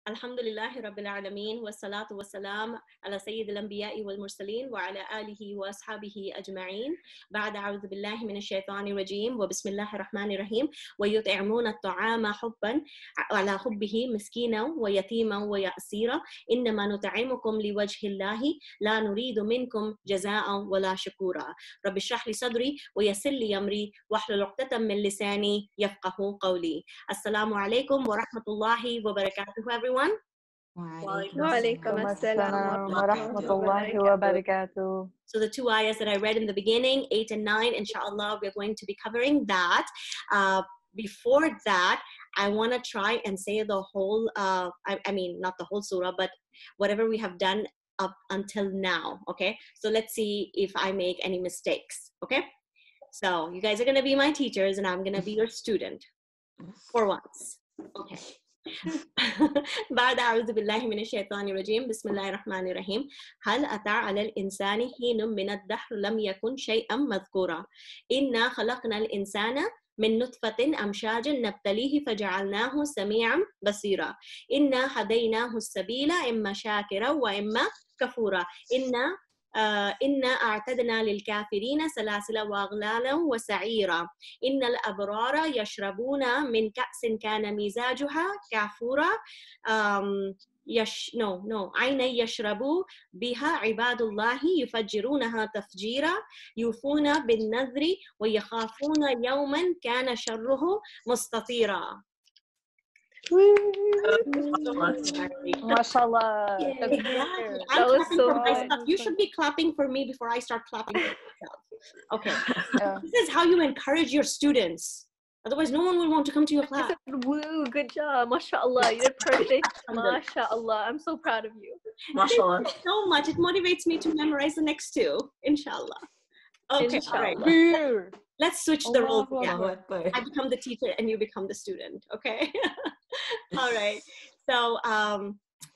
Alhamdulillahi Rabbil Alameen wa salatu wa salam ala Sayyid al-Anbiya'i wal Mursaleen wa ala alihi wa ashabihi ajma'een. Ba'da a'udhu billahi minash shaitani rajim wa bismillahir rahmanir rahim wa yut'imuna at-ta'ama hubban ala hubbihi miskinan wa yatiman wa ya'sira innama nut'imukum liwajhi Allahi la nuridu minkum jaza'an wa la shukura. Rabbi shrah li sadri wa yassir li amri wahlul 'uqdatam min lisani yafqahu qawli. Assalamu alaikum wa rahmatullahi wa barakatuh, everyone. وعليكم السلام ورحمة ورحمة الله الله وبركاته. So the two ayahs that I read in the beginning, 8 and 9, inshallah, we're going to be covering that. Before that, I want to try and say the whole, I mean, not the whole surah, but whatever we have done up until now, okay? So let's see if I make any mistakes, okay? So you guys are going to be my teachers and I'm going to be your student for once, okay? بعد أعوذ بالله من الشيطان الرجيم بسم الله الرحمن الرحيم هل أتى على الإنسان حين من الدهر لم يكن شيئا مذكورا إنا خلقنا الإنسان من نطفة أمشاج نبتليه فجعلناه سميعا بصيرا إنا هديناه السبيل إما شاكرا وإما كفورا إنا أعتدنا للكافرين سلاسل وأغلالا وسعيرا إن الأبرار يشربون من كأس كان مزاجها كافورا عينا يشرب بها عباد الله يفجرونها تفجيرا يوفون بالنذر ويخافون يوما كان شره مستطيرا. MashaAllah. I'm clapping for myself. You should be clapping for me before I start clapping for myself. Okay. This is how you encourage your students. Otherwise, no one will want to come to your class. Woo, good job. MashaAllah. You did perfect. MashaAllah. I'm so proud of you. MashaAllah. Thank you so much. It motivates me to memorize the next two. Inshallah. Okay. Inshallah. All right. Let's switch the roles again. I become the teacher and you become the student. Okay. All right. So,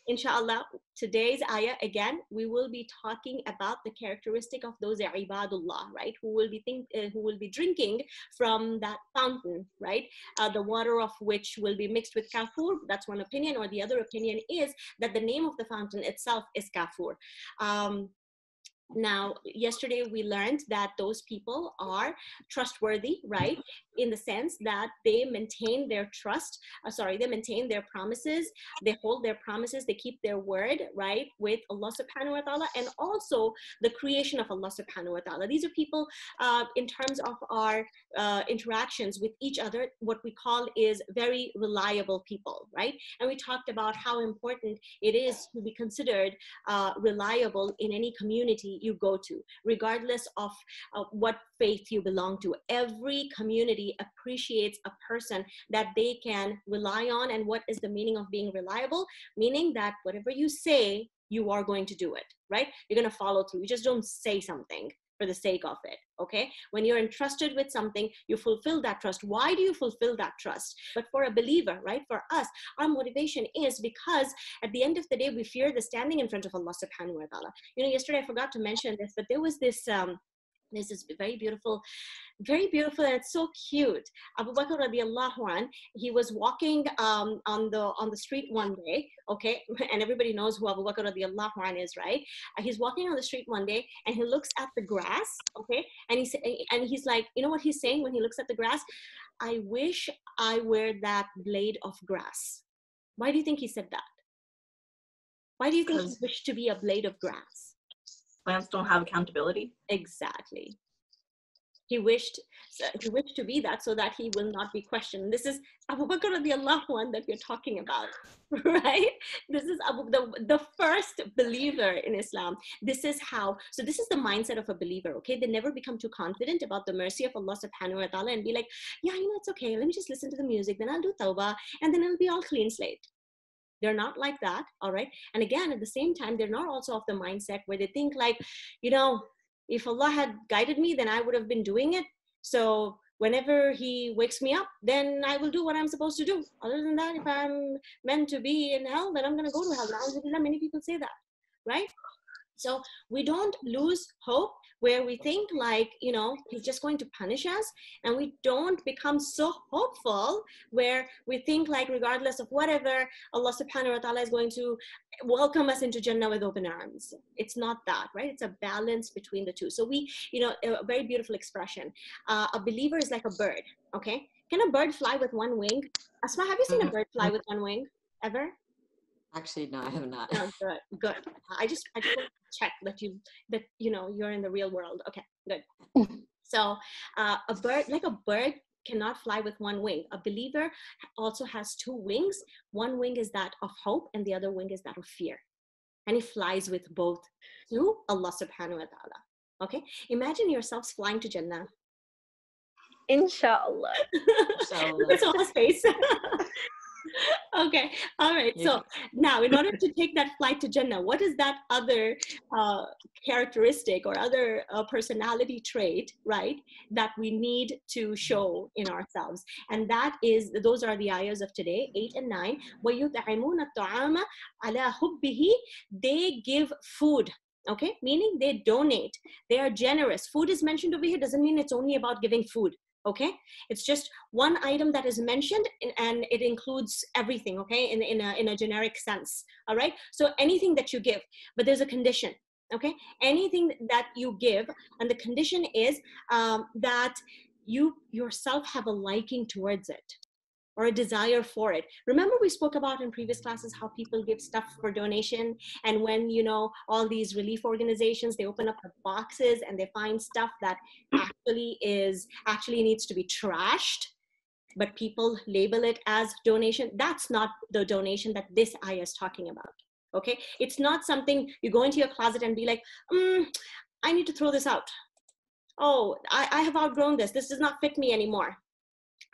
inshallah, today's ayah, again, we will be talking about the characteristic of those ibadullah, right? Who will be drinking from that fountain, right? The water of which will be mixed with kafur. That's one opinion. Or the other opinion is that the name of the fountain itself is kafur. Now, yesterday we learned that those people are trustworthy, right? In the sense that they maintain their trust, they maintain their promises, they hold their promises, they keep their word, right? With Allah subhanahu wa ta'ala and also the creation of Allah subhanahu wa ta'ala. These are people, in terms of our interactions with each other, what we call is very reliable people, right? And we talked about how important it is to be considered reliable in any community you go to, regardless of what faith you belong to. Every community appreciates a person that they can rely on. And what is the meaning of being reliable? Meaning that whatever you say, you are going to do it, right? You're going to follow through. You just don't say something for the sake of it, okay? When you're entrusted with something, you fulfill that trust. Why do you fulfill that trust? But for a believer, right, for us, our motivation is because at the end of the day, we fear the standing in front of Allah subhanahu wa ta'ala. You know, yesterday I forgot to mention this, but there was this very beautiful, and it's so cute. Abu Bakr radiallahu an, he was walking on the street one day, okay, and everybody knows who Abu Bakr radiallahu an is, right? He's walking on the street one day and he looks at the grass, okay, and he's like, you know what he's saying when he looks at the grass? I wish I were that blade of grass. Why do you think he said that? Why do you think he wished to be a blade of grass? Plants don't have accountability. Exactly. He wished to be that so that he will not be questioned. This is Abu Bakr radiallahu anh that we're talking about, right? This is the first believer in Islam. This is the mindset of a believer, okay? They never become too confident about the mercy of Allah subhanahu wa ta'ala and be like, yeah, you know, it's okay. Let me just listen to the music. Then I'll do tawbah and then it'll be all clean slate. They're not like that, all right? And again, at the same time, they're not also of the mindset where they think like, you know, if Allah had guided me, then I would have been doing it. So whenever he wakes me up, then I will do what I'm supposed to do. Other than that, if I'm meant to be in hell, then I'm going to go to hell. Now, many people say that, right? So we don't lose hope where we think like, you know, he's just going to punish us. And we don't become so hopeful where we think like, regardless of whatever, Allah subhanahu wa ta'ala is going to welcome us into Jannah with open arms. It's not that, right? It's a balance between the two. So we, you know, a very beautiful expression. A believer is like a bird, okay? Can a bird fly with one wing? Asma, have you seen a bird fly with one wing ever? Actually, no, I have not. Oh, good, good. I just want to check that you know you're in the real world. Okay, good. So a bird, like a bird, cannot fly with one wing. A believer also has two wings. One wing is that of hope, and the other wing is that of fear. And he flies with both to Allah subhanahu wa ta'ala. Okay, imagine yourselves flying to Jannah. Inshallah. That's all space. Okay, all right. So now, in order to take that flight to Jannah, what is that other characteristic or other personality trait, right, that we need to show in ourselves? And that is, those are the ayahs of today, 8 and 9. وَيُطْعِمُونَ الطَّعَامَ عَلَى حُبِّهِ. They give food. Okay, meaning they donate. They are generous. Food is mentioned over here doesn't mean it's only about giving food. Okay, it's just one item that is mentioned, and it includes everything. Okay, in a generic sense. All right, so anything that you give, but there's a condition. Okay, anything that you give, and the condition is that you yourself have a liking towards it, or a desire for it. Remember, we spoke about in previous classes how people give stuff for donation, and when, you know, all these relief organizations, they open up the boxes and they find stuff that actually needs to be trashed, but people label it as donation. That's not the donation that this ayah is talking about. Okay, it's not something you go into your closet and be like, I need to throw this out. Oh, I have outgrown this. This does not fit me anymore,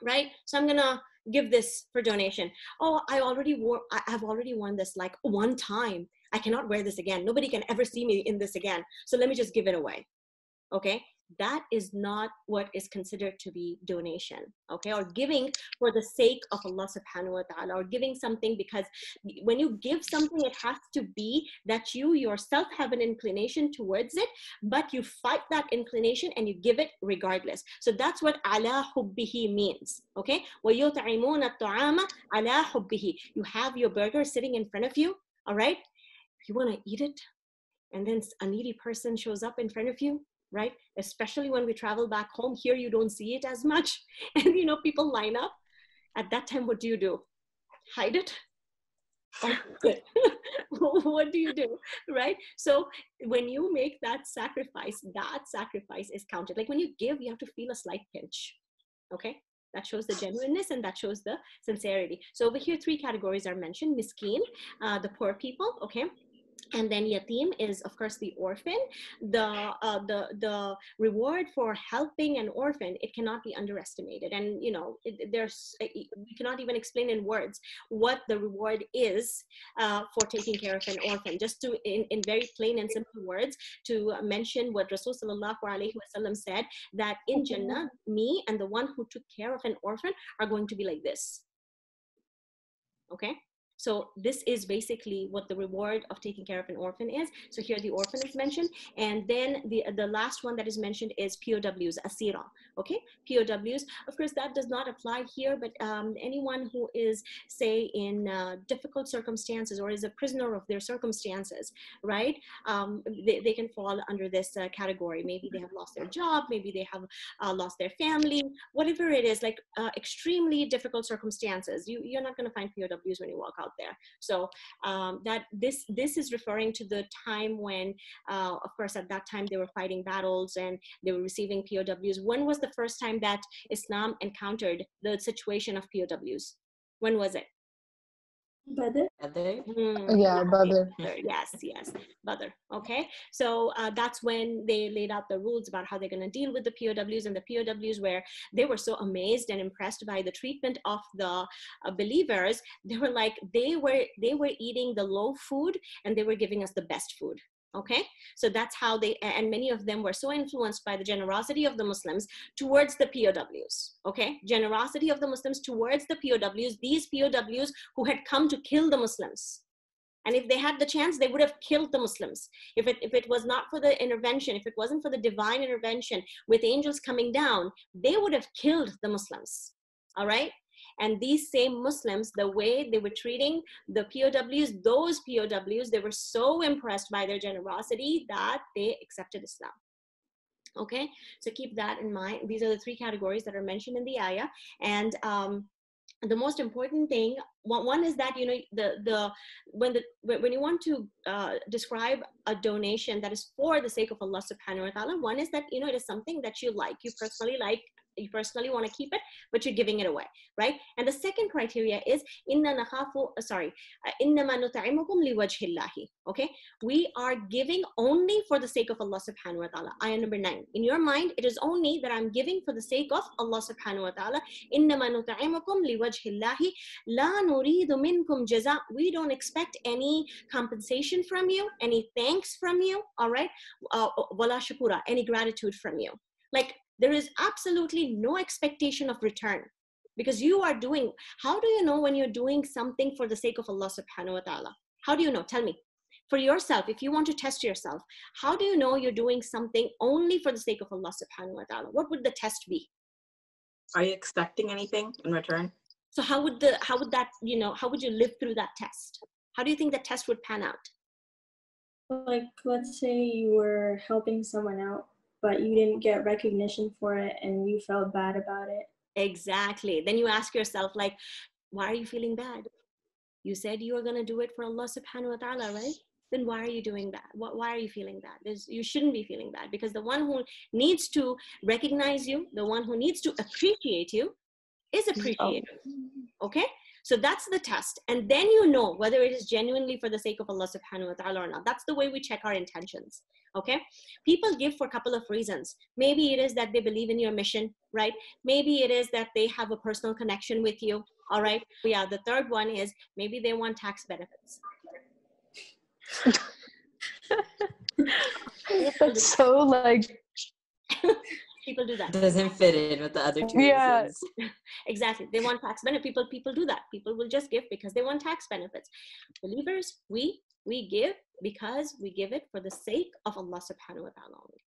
right? So I'm gonna give this for donation. Oh, I've already worn this like one time. I cannot wear this again. Nobody can ever see me in this again. So let me just give it away. Okay, that is not what is considered to be donation. Okay, or giving for the sake of Allah subhanahu wa ta'ala, or giving something because when you give something, it has to be that you yourself have an inclination towards it, but you fight that inclination and you give it regardless. So that's what ala hubbihi means. Okay, وَيُطْعِمُونَ الطَّعَامَ عَلَى حُبِّهِ. You have your burger sitting in front of you, all right? You want to eat it, and then a needy person shows up in front of you, right? Especially when we travel back home. Here you don't see it as much, and you know, people line up. At that time, what do? Hide it? What do you do, right? So when you make that sacrifice is counted. Like when you give, you have to feel a slight pinch. Okay, that shows the genuineness and that shows the sincerity. So over here, 3 categories are mentioned: miskin, the poor people. Okay. And then yatim is, of course, the orphan. The reward for helping an orphan, it cannot be underestimated. And, you know, we cannot even explain in words what the reward is for taking care of an orphan. Just to, in very plain and simple words, to mention what Rasul sallallahu alaihi wasallam said, that in Jannah, me and the one who took care of an orphan are going to be like this. Okay. So this is basically what the reward of taking care of an orphan is. So here the orphan is mentioned. And then the last one that is mentioned is POWs, asira. Okay, POWs. Of course, that does not apply here, but anyone who is, say, in difficult circumstances or is a prisoner of their circumstances, right? They can fall under this category. Maybe they have lost their job. Maybe they have lost their family. Whatever it is, like extremely difficult circumstances. You're not going to find POWs when you walk out there. So that this is referring to the time when, of course, at that time they were fighting battles and they were receiving POWs. When was the first time that Islam encountered the situation of POWs? When was it? Badr. Yeah, Badr. Yes, Badr. Okay, so that's when they laid out the rules about how they're going to deal with the POWs, and the POWs where they were so amazed and impressed by the treatment of the believers. They were like, they were eating the low food and they were giving us the best food. Okay, so that's how they, and many of them were so influenced by the generosity of the Muslims towards the POWs. Okay, generosity of the Muslims towards the POWs, these POWs who had come to kill the Muslims. And if they had the chance, they would have killed the Muslims. If it was not for the intervention, if it wasn't for the divine intervention with angels coming down, they would have killed the Muslims. All right? And these same Muslims, the way they were treating the POWs, those POWs, they were so impressed by their generosity that they accepted Islam. Okay, so keep that in mind. These are the three categories that are mentioned in the ayah. And the most important thing, one is that, you know, when you want to describe a donation that is for the sake of Allah subhanahu wa ta'ala, one is that, you know, it is something that you like, you personally want to keep it, but you're giving it away, right? And the second criteria is innama nut'imukum liwajhillahi. Okay, we are giving only for the sake of Allah subhanahu wa ta'ala. Ayah number 9. In your mind, it is only that I'm giving for the sake of Allah subhanahu wa ta'ala. Innama nut'imukum liwajhillahi la nuridu minkum jaza. We don't expect any compensation from you, any thanks from you, all right? Wala shukura, any gratitude from you. Like, there is absolutely no expectation of return, because you are doing, how do you know when you're doing something for the sake of Allah subhanahu wa ta'ala? How do you know? Tell me. For yourself, if you want to test yourself, how do you know you're doing something only for the sake of Allah subhanahu wa ta'ala? What would the test be? Are you expecting anything in return? So how would that, you know, how would you live through that test? How do you think that test would pan out? Like, let's say you were helping someone out, but you didn't get recognition for it and you felt bad about it. Exactly. Then you ask yourself, like, why are you feeling bad? You said you were going to do it for Allah subhanahu wa ta'ala, right? Then why are you doing that? Why are you feeling bad? You shouldn't be feeling bad, because the one who needs to recognize you, the one who needs to appreciate you is appreciated. Okay? So that's the test. And then you know whether it is genuinely for the sake of Allah subhanahu wa ta'ala or not. That's the way we check our intentions. Okay? People give for a couple of reasons. Maybe it is that they believe in your mission, right? Maybe it is that they have a personal connection with you. All right? Yeah, the third one is maybe they want tax benefits. That's so like People do that. Doesn't fit in with the other two reasons. Exactly. They want tax benefits. People do that. People will just give because they want tax benefits. Believers, we give because we give it for the sake of Allah subhanahu wa ta'ala only.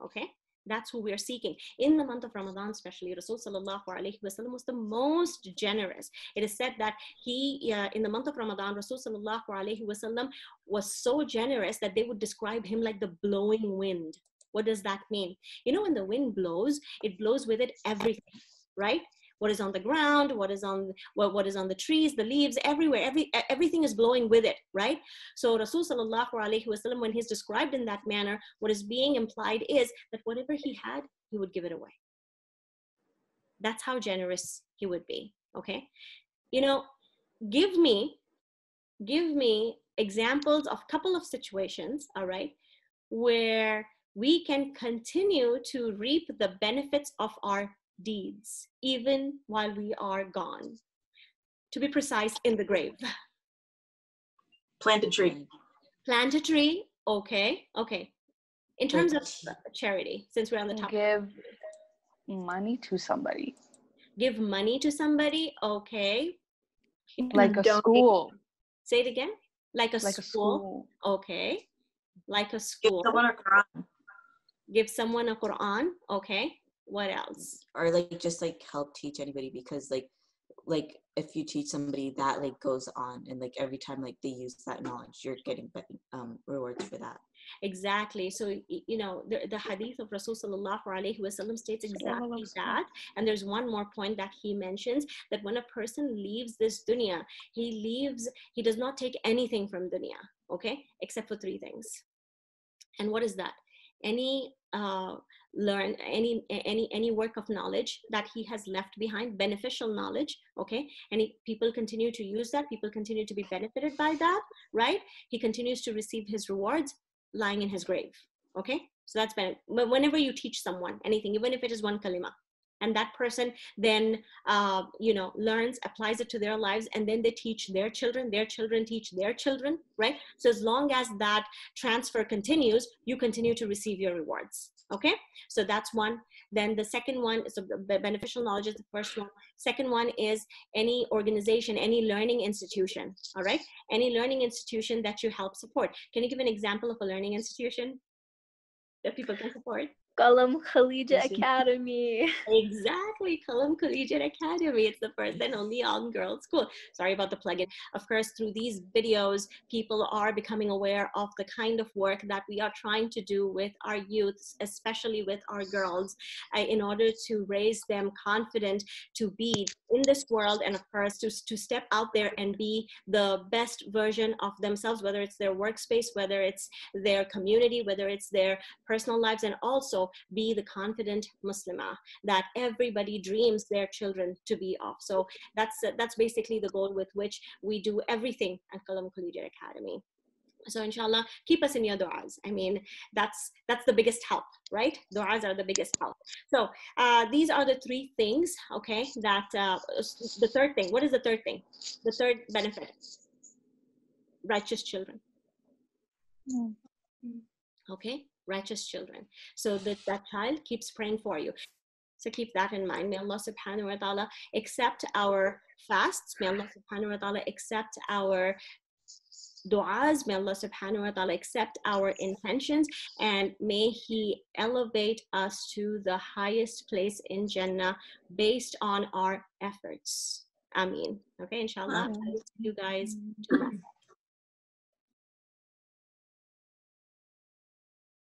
Okay? That's who we are seeking. In the month of Ramadan, especially, Rasul sallallahu alaihi wasallam was the most generous. It is said that he, in the month of Ramadan, Rasul sallallahu alaihi wasallam was so generous that they would describe him like the blowing wind. What does that mean? You know, when the wind blows, it blows with it everything, right? What is on the ground, what is on the trees, the leaves, everywhere, everything is blowing with it, right? So Rasul sallallahu alaihi wasallam, when he's described in that manner, what is being implied is that whatever he had, he would give it away. That's how generous he would be, okay? You know, give me examples of a couple of situations, all right, where we can continue to reap the benefits of our deeds even while we are gone. To be precise, in the grave. Plant a tree. Plant a tree, okay. In terms of charity, since we're on the topic. Give money to somebody. Give money to somebody, okay. Like a school. Say it again. Like a school. Okay. Like a school. Give someone a Quran, okay. What else? Or like just like help teach anybody, because like if you teach somebody, that like goes on, and like every time like they use that knowledge, you're getting rewards for that. Exactly. So you know the hadith of Rasul sallallahu alaihi wasallam states exactly that. And there's one more point that he mentions, that when a person leaves this dunya, he does not take anything from dunya, okay, except for three things. And what is that? Any work of knowledge that he has left behind, beneficial knowledge, okay, and people continue to use that, people continue to be benefited by that, right? He continues to receive his rewards lying in his grave, okay? So that's but whenever you teach someone anything, even if it is one kalima, and that person then learns, applies it to their lives, and then they teach their children teach their children, right? So as long as that transfer continues, you continue to receive your rewards, okay? So that's one. Then the second one, so the beneficial knowledge is the first one. Second one is any organization, any learning institution, all right? Any learning institution that you help support. Can you give an example of a learning institution that people can support? Qalam Collegiate Academy. Exactly, Qalam Collegiate Academy. It's the first and only all-girls school. Sorry about the plug-in. Of course, through these videos, people are becoming aware of the kind of work that we are trying to do with our youths, especially with our girls, in order to raise them confident to be in this world, and of course, to step out there and be the best version of themselves, whether it's their workspace, whether it's their community, whether it's their personal lives, and also be the confident Muslimah that everybody dreams their children to be of. So that's basically the goal with which we do everything at Qalam Collegiate Academy. So inshallah, keep us in your du'as. I mean, that's the biggest help, right? Du'as are the biggest help. So these are the three things, okay, that the third thing. What is the third thing? The third benefit? Righteous children. Okay, righteous children. So that child keeps praying for you. So keep that in mind. May Allah subhanahu wa ta'ala accept our fasts. May Allah subhanahu wa ta'ala accept our du'as. May Allah subhanahu wa ta'ala accept our intentions, and may He elevate us to the highest place in Jannah based on our efforts. Ameen. Okay, inshallah. I will see you guys tomorrow.